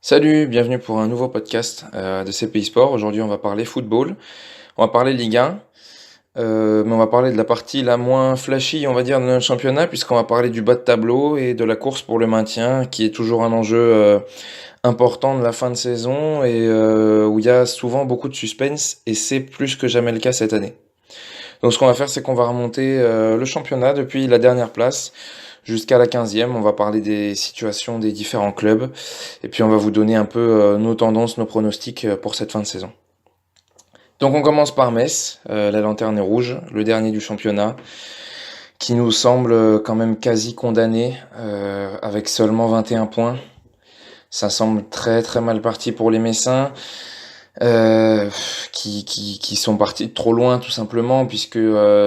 Salut, bienvenue pour un nouveau podcast de CPI Sport. Aujourd'hui, on va parler football. On va parler Ligue 1, mais on va parler de la partie la moins flashy, on va dire, de notre championnat, puisqu'on va parler du bas de tableau et de la course pour le maintien, qui est toujours un enjeu important de la fin de saison et où il y a souvent beaucoup de suspense, et c'est plus que jamais le cas cette année. Donc, ce qu'on va faire, c'est qu'on va remonter le championnat depuis la dernière place jusqu'à la 15e. On va parler des situations des différents clubs. Et puis on va vous donner un peu nos tendances, nos pronostics pour cette fin de saison. Donc on commence par Metz, la lanterne est rouge, le dernier du championnat, qui nous semble quand même quasi condamné, avec seulement 21 points. Ça semble très très mal parti pour les Messins, qui sont partis de trop loin tout simplement, puisque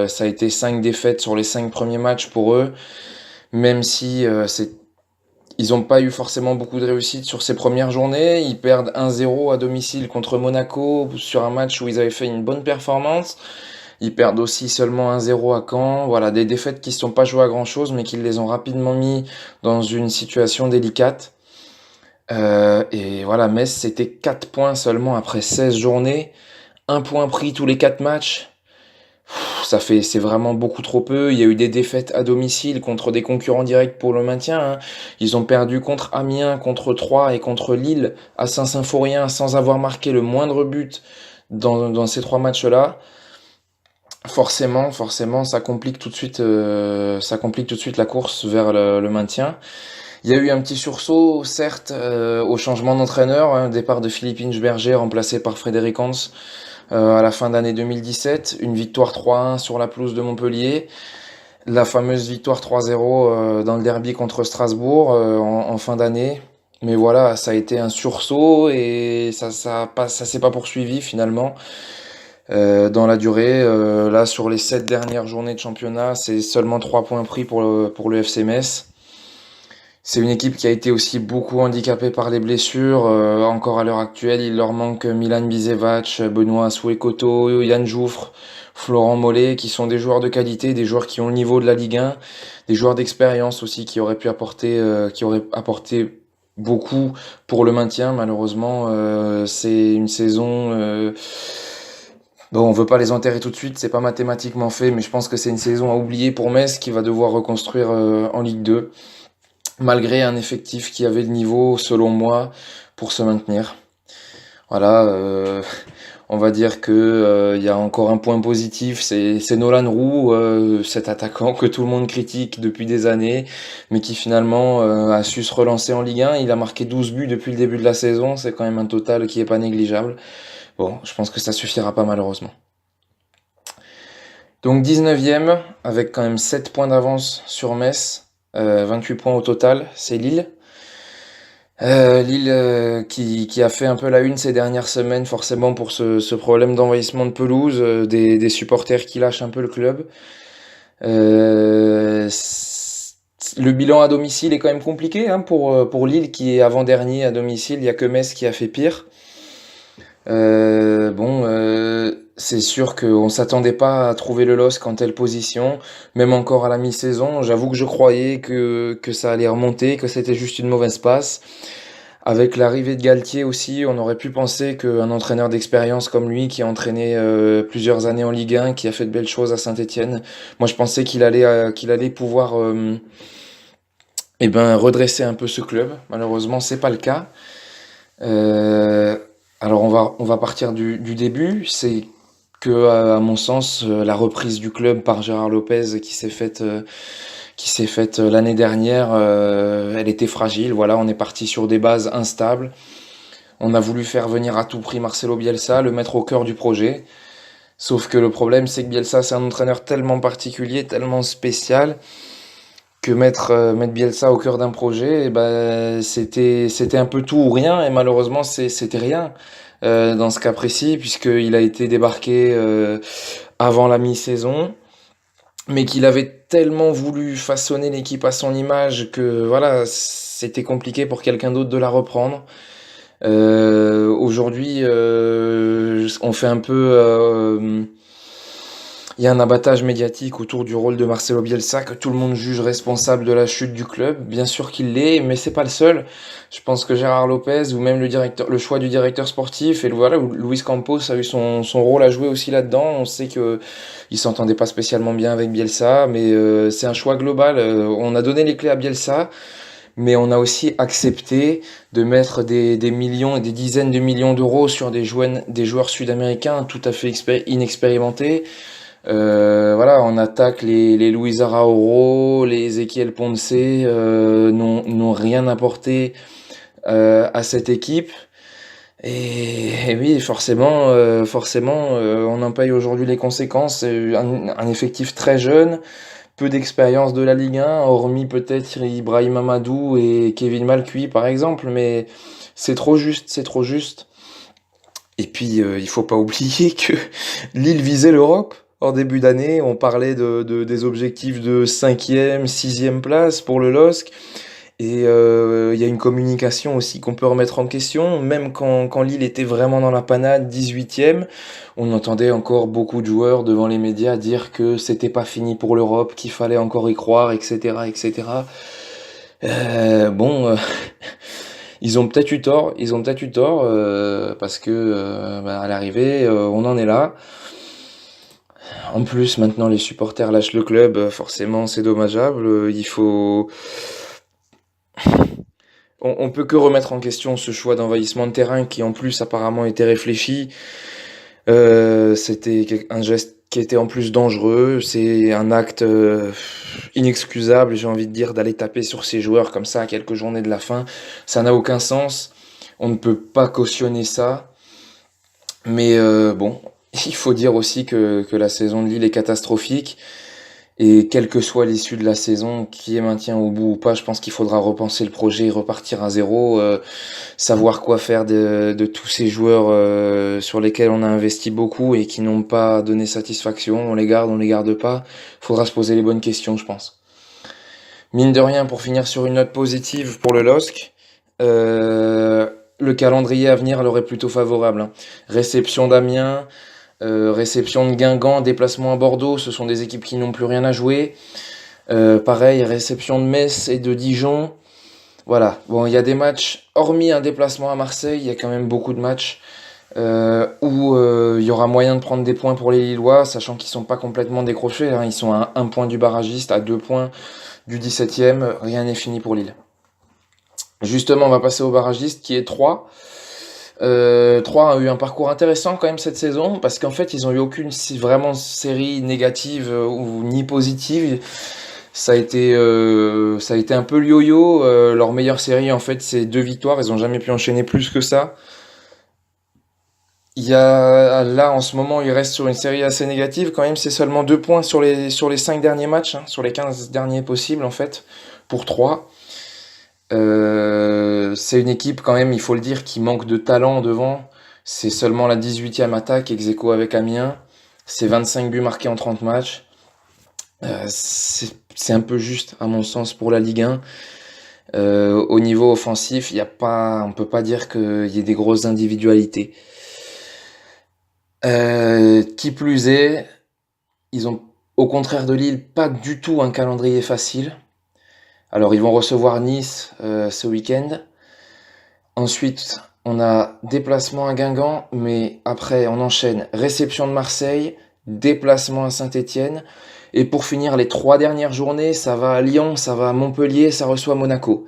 ça a été 5 défaites sur les 5 premiers matchs pour eux, même si ils n'ont pas eu forcément beaucoup de réussite sur ces premières journées. Ils perdent 1-0 à domicile contre Monaco sur un match où ils avaient fait une bonne performance. Ils perdent aussi seulement 1-0 à Caen. Voilà, des défaites qui ne sont pas jouées à grand-chose, mais qui les ont rapidement mis dans une situation délicate. Et voilà, Metz, c'était 4 points seulement après 16 journées. Un point pris tous les 4 matchs. C'est vraiment beaucoup trop peu. Il y a eu des défaites à domicile contre des concurrents directs pour le maintien, hein. Ils ont perdu contre Amiens, contre Troyes et contre Lille à Saint-Symphorien sans avoir marqué le moindre but dans ces 3 matchs-là. Forcément, ça complique tout de suite la course vers le maintien. Il y a eu un petit sursaut, certes, au changement d'entraîneur, hein, départ de Philippe Inchberger remplacé par Frédéric Hans à la fin d'année 2017, une victoire 3-1 sur la pelouse de Montpellier, la fameuse victoire 3-0 dans le derby contre Strasbourg en fin d'année. Mais voilà, ça a été un sursaut et ça s'est pas poursuivi finalement dans la durée. Là, sur les 7 dernières journées de championnat, c'est seulement 3 points pris pour le FC Metz. C'est une équipe qui a été aussi beaucoup handicapée par les blessures. Encore à l'heure actuelle, il leur manque Milan Bisevac, Benoît Souekoto, Yann Jouffre, Florent Mollet, qui sont des joueurs de qualité, des joueurs qui ont le niveau de la Ligue 1, des joueurs d'expérience aussi qui auraient apporté beaucoup pour le maintien. Malheureusement, c'est une saison. Bon, on veut pas les enterrer tout de suite, c'est pas mathématiquement fait, mais je pense que c'est une saison à oublier pour Metz qui va devoir reconstruire en Ligue 2 malgré un effectif qui avait le niveau, selon moi, pour se maintenir. Voilà, on va dire que il y a encore un point positif, c'est Nolan Roux, cet attaquant que tout le monde critique depuis des années, mais qui finalement a su se relancer en Ligue 1. Il a marqué 12 buts depuis le début de la saison, c'est quand même un total qui est pas négligeable. Bon, je pense que ça suffira pas malheureusement. Donc 19e, avec quand même 7 points d'avance sur Metz, 28 points au total, c'est Lille. Lille qui a fait un peu la une ces dernières semaines forcément pour ce problème d'envahissement de pelouse, des supporters qui lâchent un peu le club. Le bilan à domicile est quand même compliqué, hein, pour Lille qui est avant-dernier à domicile, il n'y a que Metz qui a fait pire. C'est sûr qu'on s'attendait pas à trouver le LOSC en telle position, même encore à la mi-saison. J'avoue que je croyais que ça allait remonter, que c'était juste une mauvaise passe. Avec l'arrivée de Galtier aussi, on aurait pu penser qu'un entraîneur d'expérience comme lui, qui a entraîné plusieurs années en Ligue 1, qui a fait de belles choses à Saint-Étienne, moi je pensais qu'il allait pouvoir redresser un peu ce club. Malheureusement, c'est pas le cas. Euh, alors on va partir du début. C'est que à mon sens la reprise du club par Gérard Lopez qui s'est faite l'année dernière, elle était fragile. Voilà, on est parti sur des bases instables. On a voulu faire venir à tout prix Marcelo Bielsa, le mettre au cœur du projet. Sauf que le problème, c'est que Bielsa, c'est un entraîneur tellement particulier, tellement spécial, que mettre Bielsa au cœur d'un projet, c'était un peu tout ou rien, et malheureusement, c'était rien dans ce cas précis, puisqu'il a été débarqué avant la mi-saison, mais qu'il avait tellement voulu façonner l'équipe à son image que voilà, c'était compliqué pour quelqu'un d'autre de la reprendre. Aujourd'hui, on fait un peu Il y a un abattage médiatique autour du rôle de Marcelo Bielsa que tout le monde juge responsable de la chute du club. Bien sûr qu'il l'est, mais c'est pas le seul. Je pense que Gérard Lopez ou même le choix du directeur sportif et voilà, Luis Campos a eu son rôle à jouer aussi là-dedans. On sait que il s'entendait pas spécialement bien avec Bielsa, mais c'est un choix global. On a donné les clés à Bielsa, mais on a aussi accepté de mettre des millions et des dizaines de millions d'euros sur des joueurs sud-américains tout à fait inexpérimentés. Voilà, on attaque les Luis Araújo, les Ezequiel Ponce, n'ont rien apporté à cette équipe. Et oui, forcément, on en paye aujourd'hui les conséquences. Un effectif très jeune, peu d'expérience de la Ligue 1, hormis peut-être Ibrahim Amadou et Kevin Malcuit par exemple, mais c'est trop juste, c'est trop juste. Et puis, il faut pas oublier que Lille visait l'Europe. En début d'année, on parlait des objectifs de cinquième, sixième place pour le LOSC. Et il y a une communication aussi qu'on peut remettre en question. Même quand Lille était vraiment dans la panade, 18e, on entendait encore beaucoup de joueurs devant les médias dire que c'était pas fini pour l'Europe, qu'il fallait encore y croire, etc., etc. Bon, ils ont peut-être eu tort, parce que à l'arrivée, on en est là. En plus, maintenant, les supporters lâchent le club, forcément, c'est dommageable. On peut que remettre en question ce choix d'envahissement de terrain qui, en plus, apparemment était réfléchi. C'était un geste qui était en plus dangereux. C'est un acte inexcusable, j'ai envie de dire, d'aller taper sur ces joueurs comme ça à quelques journées de la fin. Ça n'a aucun sens. On ne peut pas cautionner ça. Mais bon, il faut dire aussi que la saison de Lille est catastrophique. Et quelle que soit l'issue de la saison, qui est maintien au bout ou pas, je pense qu'il faudra repenser le projet et repartir à zéro, savoir quoi faire de tous ces joueurs sur lesquels on a investi beaucoup et qui n'ont pas donné satisfaction. On les garde pas. Faudra se poser les bonnes questions, je pense. Mine de rien, pour finir sur une note positive pour le LOSC, le calendrier à venir leur est plutôt favorable, hein. Réception d'Amiens, réception de Guingamp, déplacement à Bordeaux, ce sont des équipes qui n'ont plus rien à jouer. Pareil, réception de Metz et de Dijon. Voilà, bon, il y a des matchs, hormis un déplacement à Marseille, il y a quand même beaucoup de matchs où il y aura moyen de prendre des points pour les Lillois, sachant qu'ils sont pas complètement décrochés, hein. Ils sont à un point du barragiste, à 2 points du 17e, rien n'est fini pour Lille. Justement, on va passer au barragiste qui est 3. 3 a eu un parcours intéressant quand même cette saison parce qu'en fait ils ont eu aucune vraiment série négative ou ni positive. Ça a été un peu le yo-yo. Leur meilleure série en fait c'est 2 victoires. Ils ont jamais pu enchaîner plus que ça. Il y a là en ce moment il reste sur une série assez négative quand même. C'est seulement 2 points sur les 5 derniers matchs, hein, sur les 15 derniers possibles en fait pour 3. C'est une équipe quand même, il faut le dire, qui manque de talent devant. C'est seulement la 18e attaque, ex aequo avec Amiens. C'est 25 buts marqués en 30 matchs. C'est un peu juste, à mon sens, pour la Ligue 1. Au niveau offensif, on peut pas dire qu'il y ait des grosses individualités. Qui plus est, ils ont, au contraire de Lille, pas du tout un calendrier facile. Alors, ils vont recevoir Nice ce week-end. Ensuite, on a déplacement à Guingamp, mais après, on enchaîne réception de Marseille, déplacement à Saint-Étienne. Et pour finir, les 3 dernières journées, ça va à Lyon, ça va à Montpellier, ça reçoit Monaco.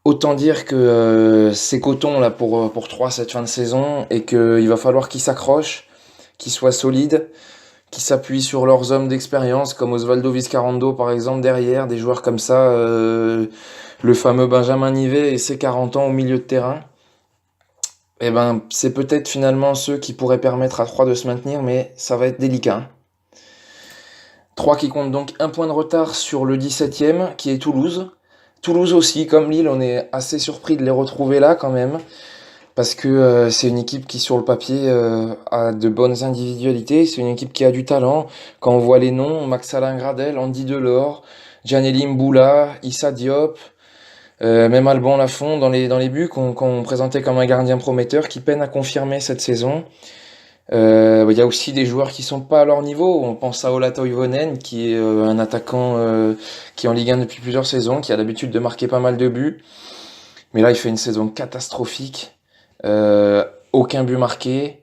Autant dire que c'est coton là pour 3 cette fin de saison et qu'il va falloir qu'ils s'accrochent, qu'ils soient solides, qui s'appuient sur leurs hommes d'expérience, comme Osvaldo Vizcarrondo par exemple derrière, des joueurs comme ça, le fameux Benjamin Nivet et ses 40 ans au milieu de terrain. Eh ben, c'est peut-être finalement ceux qui pourraient permettre à 3 de se maintenir, mais ça va être délicat, hein. 3 qui compte donc 1 point de retard sur le 17e, qui est Toulouse. Toulouse aussi, comme Lille, on est assez surpris de les retrouver là quand même. Parce que c'est une équipe qui, sur le papier, a de bonnes individualités. C'est une équipe qui a du talent. Quand on voit les noms, Max Alain Gradel, Andy Delors, Gianelli Mboula, Issa Diop, même Alban Lafont dans les buts qu'on présentait comme un gardien prometteur qui peine à confirmer cette saison. Il y a aussi des joueurs qui sont pas à leur niveau. On pense à Ola Toivonen, qui est un attaquant qui est en Ligue 1 depuis plusieurs saisons, qui a l'habitude de marquer pas mal de buts. Mais là, il fait une saison catastrophique. Euh, Aucun but marqué.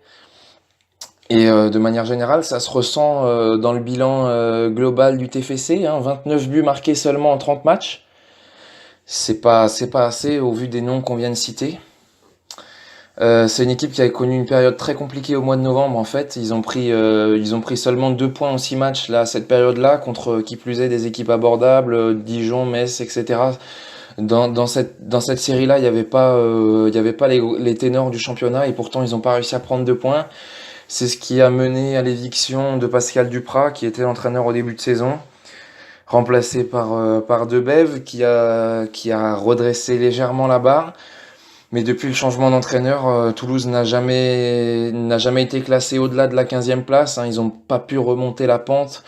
Et de manière générale, ça se ressent dans le bilan global du TFC, hein, 29 buts marqués seulement en 30 matchs. C'est pas assez au vu des noms qu'on vient de citer. C'est une équipe qui a connu une période très compliquée au mois de novembre en fait. Ils ont pris seulement 2 points en 6 matchs là, à cette période-là, contre qui plus est des équipes abordables, Dijon, Metz, etc. Dans cette série-là, il y avait pas les ténors du championnat et pourtant ils n'ont pas réussi à prendre 2 points. C'est ce qui a mené à l'éviction de Pascal Duprat, qui était l'entraîneur au début de saison, remplacé par Debev, qui a redressé légèrement la barre. Mais depuis le changement d'entraîneur, Toulouse n'a jamais été classé au-delà de la 15e place, hein. Ils n'ont pas pu remonter la pente.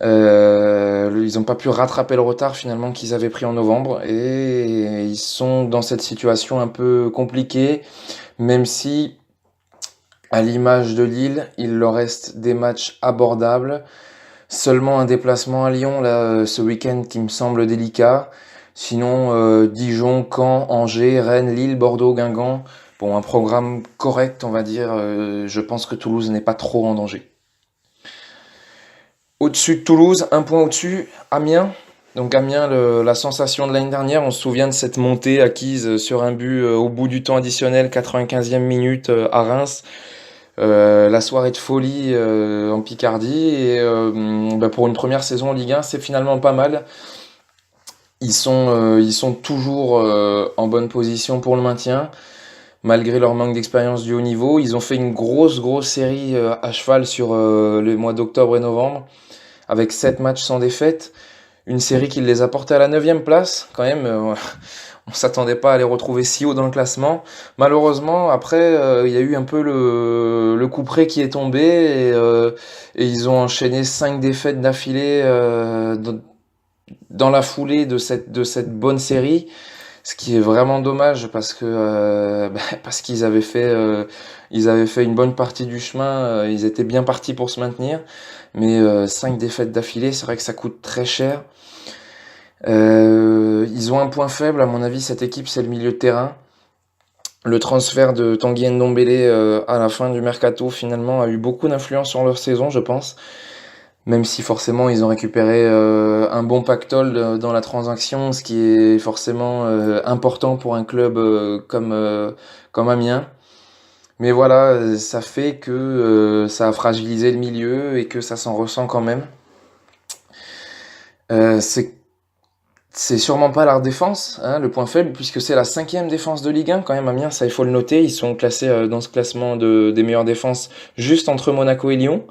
Ils n'ont pas pu rattraper le retard finalement qu'ils avaient pris en novembre. Et ils sont dans cette situation un peu compliquée, même si, à l'image de Lille, il leur reste des matchs abordables. Seulement un déplacement à Lyon là, ce week-end qui me semble délicat. Sinon, Dijon, Caen, Angers, Rennes, Lille, Bordeaux, Guingamp. Bon, un programme correct, on va dire. Je pense que Toulouse n'est pas trop en danger. Au-dessus de Toulouse, un point au-dessus, Amiens. Donc Amiens, la sensation de l'année dernière, on se souvient de cette montée acquise sur un but au bout du temps additionnel, 95e minute à Reims. La soirée de folie en Picardie. Et pour une première saison en Ligue 1, c'est finalement pas mal. Ils sont toujours en bonne position pour le maintien, malgré leur manque d'expérience du haut niveau. Ils ont fait une grosse, grosse série à cheval sur les mois d'octobre et novembre, avec 7 matchs sans défaite. Une série qui les a portés à la 9e place, quand même. On s'attendait pas à les retrouver si haut dans le classement. Malheureusement, après, il y a eu un peu le coup près qui est tombé et ils ont enchaîné 5 défaites d'affilée dans la foulée de cette bonne série, ce qui est vraiment dommage parce que parce qu'ils avaient fait une bonne partie du chemin, ils étaient bien partis pour se maintenir, mais 5 défaites d'affilée, c'est vrai que ça coûte très cher. Ils ont un point faible, à mon avis, cette équipe, c'est le milieu de terrain. Le transfert de Tanguy Ndombele à la fin du mercato, finalement, a eu beaucoup d'influence sur leur saison, je pense. Même si forcément ils ont récupéré un bon pactole dans la transaction, ce qui est forcément important pour un club comme Amiens. Mais voilà, ça fait que ça a fragilisé le milieu et que ça s'en ressent quand même. C'est sûrement pas leur défense, hein, le point faible, puisque c'est la 5e défense de Ligue 1 quand même. Amiens, ça il faut le noter, ils sont classés dans ce classement des meilleures défenses juste entre Monaco et Lyon.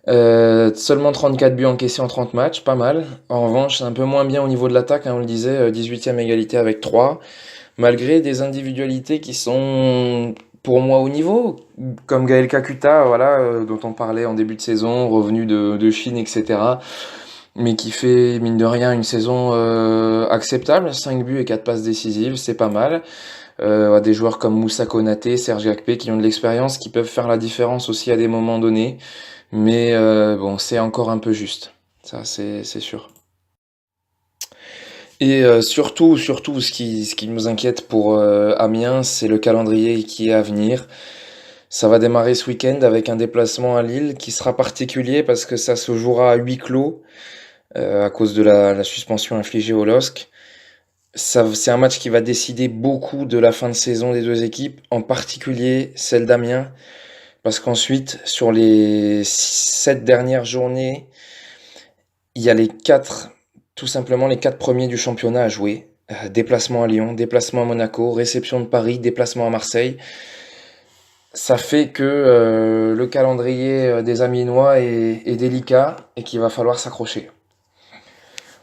Seulement 34 buts encaissés en 30 matchs, pas mal. En revanche, c'est un peu moins bien au niveau de l'attaque, hein, on le disait, 18e égalité avec 3, malgré des individualités qui sont pour moi au niveau, comme Gaël Kakuta, voilà, dont on parlait en début de saison, revenu de Chine, etc. Mais qui fait, mine de rien, une saison acceptable, 5 buts et 4 passes décisives, c'est pas mal. Des joueurs comme Moussa Konaté, Serge Gakpé, qui ont de l'expérience, qui peuvent faire la différence aussi à des moments donnés. Mais bon, c'est encore un peu juste. Ça, c'est sûr. Et surtout, ce qui nous inquiète pour Amiens, c'est le calendrier qui est à venir. Ça va démarrer ce week-end avec un déplacement à Lille qui sera particulier parce que ça se jouera à huis clos à cause de la suspension infligée au LOSC. C'est un match qui va décider beaucoup de la fin de saison des deux équipes, en particulier celle d'Amiens, parce qu'ensuite, sur les 7 dernières journées, il y a tout simplement les 4 premiers du championnat à jouer. Déplacement à Lyon, déplacement à Monaco, réception de Paris, déplacement à Marseille. Ça fait que le calendrier des Amiénois est délicat et qu'il va falloir s'accrocher.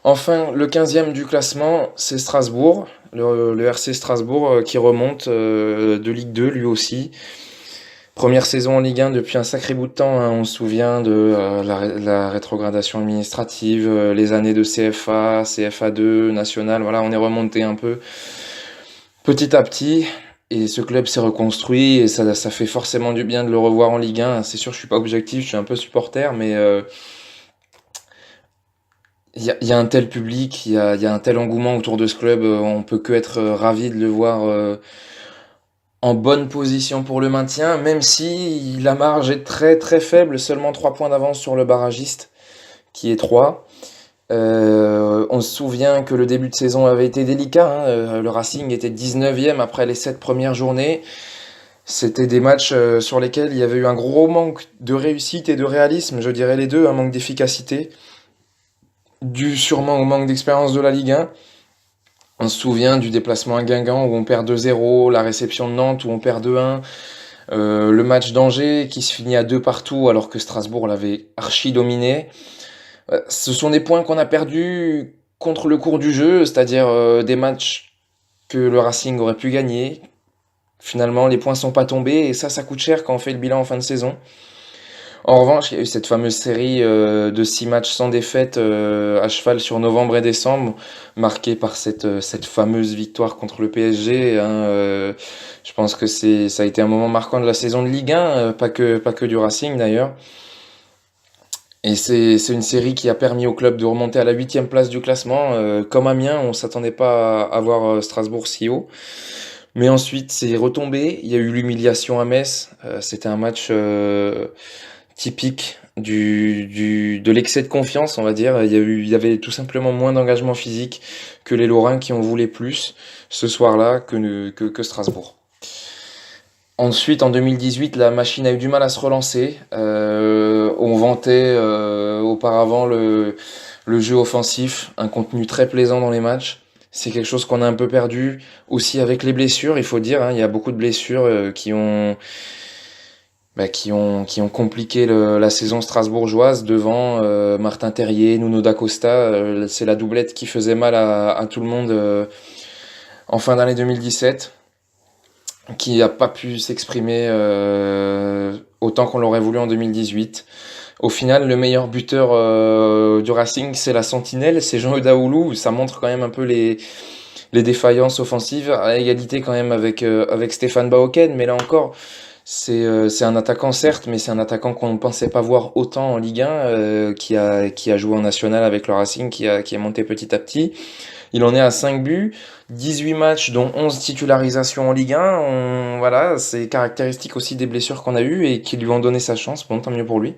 Enfin, le 15e du classement, c'est Strasbourg, le RC Strasbourg qui remonte de Ligue 2 lui aussi. Première saison en Ligue 1 depuis un sacré bout de temps, hein. On se souvient de la rétrogradation administrative, les années de CFA, CFA2, National, voilà, on est remonté un peu petit à petit. Et ce club s'est reconstruit et ça fait forcément du bien de le revoir en Ligue 1. C'est sûr, je suis pas objectif, je suis un peu supporter, mais il y a un tel public, il y a un tel engouement autour de ce club, on peut que être ravi de le voir en bonne position pour le maintien, même si la marge est très très faible, seulement 3 points d'avance sur le barragiste, qui est 3. On se souvient que le début de saison avait été délicat, hein. Le Racing était 19e après les 7 premières journées. C'était des matchs sur lesquels il y avait eu un gros manque de réussite et de réalisme, je dirais les deux, un manque d'efficacité, dû sûrement au manque d'expérience de la Ligue 1. On se souvient du déplacement à Guingamp où on perd 2-0, la réception de Nantes où on perd 2-1, le match d'Angers qui se finit à 2 partout alors que Strasbourg l'avait archi dominé. Ce sont des points qu'on a perdus contre le cours du jeu, c'est-à-dire des matchs que le Racing aurait pu gagner. Finalement, les points sont pas tombés et ça coûte cher quand on fait le bilan en fin de saison. En revanche, il y a eu cette fameuse série de 6 matchs sans défaite à cheval sur novembre et décembre, marquée par cette fameuse victoire contre le PSG, hein. Je pense que ça a été un moment marquant de la saison de Ligue 1, pas que du Racing d'ailleurs. Et c'est une série qui a permis au club de remonter à la 8e place du classement. Comme Amiens, on s'attendait pas à voir Strasbourg si haut. Mais ensuite, c'est retombé. Il y a eu l'humiliation à Metz. C'était un match typique de l'excès de confiance, on va dire. Il y avait tout simplement moins d'engagement physique que les Lorrains qui en voulaient plus ce soir-là que Strasbourg. Ensuite, en 2018, la machine a eu du mal à se relancer. On vantait auparavant le jeu offensif, un contenu très plaisant dans les matchs. C'est quelque chose qu'on a un peu perdu aussi avec les blessures, il faut dire, hein. Il y a beaucoup de blessures qui ont compliqué la saison strasbourgeoise devant Martin Terrier, Nuno da Costa. C'est la doublette qui faisait mal à tout le monde en fin d'année 2017, qui n'a pas pu s'exprimer autant qu'on l'aurait voulu en 2018. Au final, le meilleur buteur du Racing, c'est la Sentinelle, c'est Jean Eudaoulou. Ça montre quand même un peu les défaillances offensives, à égalité quand même avec Stéphane Baoken, mais là encore, c'est un attaquant certes, mais c'est un attaquant qu'on ne pensait pas voir autant en Ligue 1, qui a joué en national avec le Racing, qui est monté petit à petit. Il en est à 5 buts, 18 matchs dont 11 titularisations en Ligue 1. Voilà, c'est caractéristique aussi des blessures qu'on a eues et qui lui ont donné sa chance, bon tant mieux pour lui.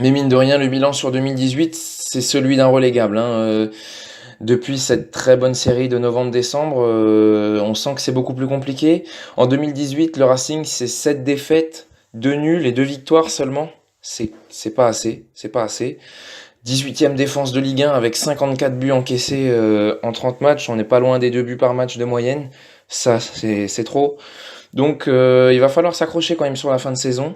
Mais mine de rien, le bilan sur 2018, c'est celui d'un relégable, hein. Depuis cette très bonne série de novembre-décembre, on sent que c'est beaucoup plus compliqué. En 2018, le Racing, c'est 7 défaites, 2 nuls et 2 victoires seulement. C'est pas assez, c'est pas assez. 18e défense de Ligue 1 avec 54 buts encaissés en 30 matchs. On n'est pas loin des 2 buts par match de moyenne. Ça, c'est trop. Donc, il va falloir s'accrocher quand même sur la fin de saison.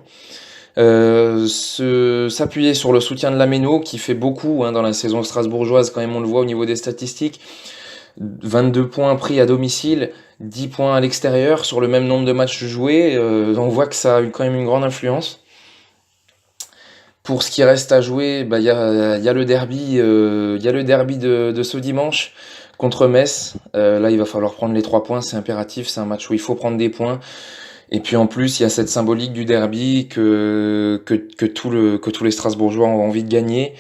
S'appuyer sur le soutien de Lameno qui fait beaucoup, hein, dans la saison strasbourgeoise, quand même on le voit au niveau des statistiques. 22 points pris à domicile, 10 points à l'extérieur sur le même nombre de matchs joués. On voit que ça a eu quand même une grande influence. Pour ce qui reste à jouer, bah, il y a le derby, de ce dimanche contre Metz. Là, il va falloir prendre les 3 points, c'est impératif, c'est un match où il faut prendre des points. Et puis en plus, il y a cette symbolique du derby que tous les Strasbourgeois ont envie de gagner.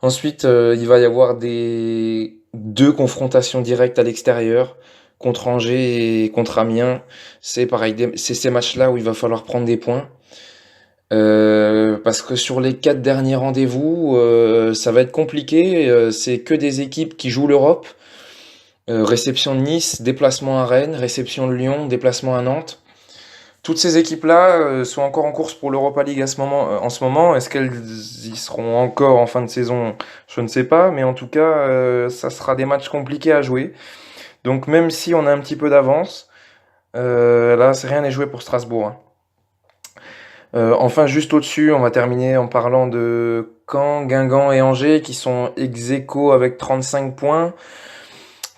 Ensuite, il va y avoir deux confrontations directes à l'extérieur, contre Angers et contre Amiens. C'est pareil, c'est ces matchs-là où il va falloir prendre des points. Parce que sur les 4 derniers rendez-vous, ça va être compliqué. C'est que des équipes qui jouent l'Europe. Réception de Nice, déplacement à Rennes, réception de Lyon, déplacement à Nantes. Toutes ces équipes-là sont encore en course pour l'Europa League en ce moment. Est-ce qu'elles y seront encore en fin de saison? Je ne sais pas, mais en tout cas, ça sera des matchs compliqués à jouer. Donc même si on a un petit peu d'avance, là, rien n'est joué pour Strasbourg, hein. Enfin, juste au-dessus, on va terminer en parlant de Caen, Guingamp et Angers, qui sont ex-aequo avec 35 points,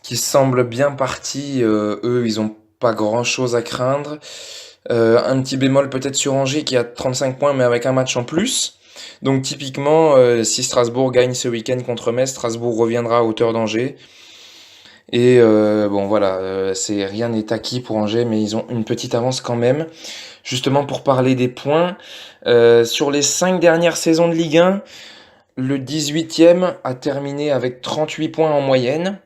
qui semblent bien partis. Eux, ils ont pas grand-chose à craindre. Un petit bémol peut-être sur Angers qui a 35 points mais avec un match en plus. Donc typiquement, si Strasbourg gagne ce week-end contre Metz, Strasbourg reviendra à hauteur d'Angers. Et bon voilà, rien n'est acquis pour Angers, mais ils ont une petite avance quand même. Justement pour parler des points, sur les 5 dernières saisons de Ligue 1, le 18e a terminé avec 38 points en moyenne.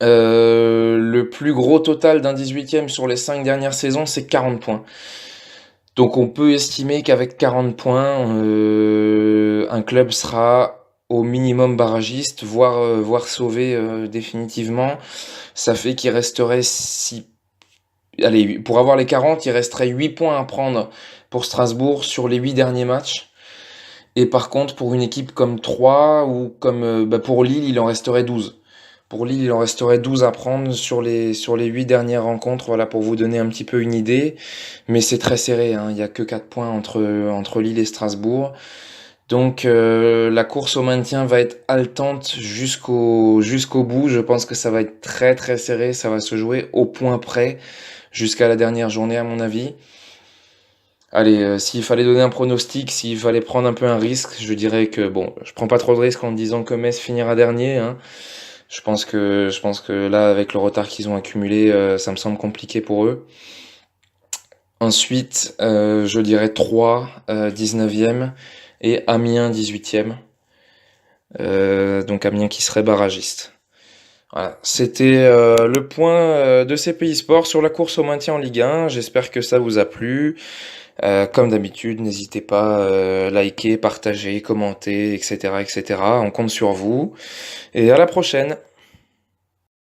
Le plus gros total d'un 18e sur les 5 dernières saisons, c'est 40 points. Donc on peut estimer qu'avec 40 points, un club sera au minimum barragiste, voire sauvé définitivement. Ça fait qu'il resterait allez, pour avoir les 40, il resterait 8 points à prendre pour Strasbourg sur les 8 derniers matchs. Et par contre, pour une équipe comme Troyes ou comme pour Lille, il en resterait 12. Pour Lille, il en resterait 12 à prendre sur les 8 dernières rencontres, voilà, pour vous donner un petit peu une idée. Mais c'est très serré, hein. Il n'y a que 4 points entre Lille et Strasbourg. Donc la course au maintien va être haletante jusqu'au bout. Je pense que ça va être très très serré. Ça va se jouer au point près jusqu'à la dernière journée, à mon avis. Allez, s'il fallait donner un pronostic, s'il fallait prendre un peu un risque, je dirais que bon, je prends pas trop de risques en disant que Metz finira dernier, hein. Je pense que là, avec le retard qu'ils ont accumulé, ça me semble compliqué pour eux. Ensuite, je dirais 3, 19e et Amiens 18e. Donc Amiens qui serait barragiste. Voilà, c'était le point de CPI Sport sur la course au maintien en Ligue 1. J'espère que ça vous a plu. Comme d'habitude, n'hésitez pas à liker, partager, commenter, etc., etc. On compte sur vous. Et à la prochaine.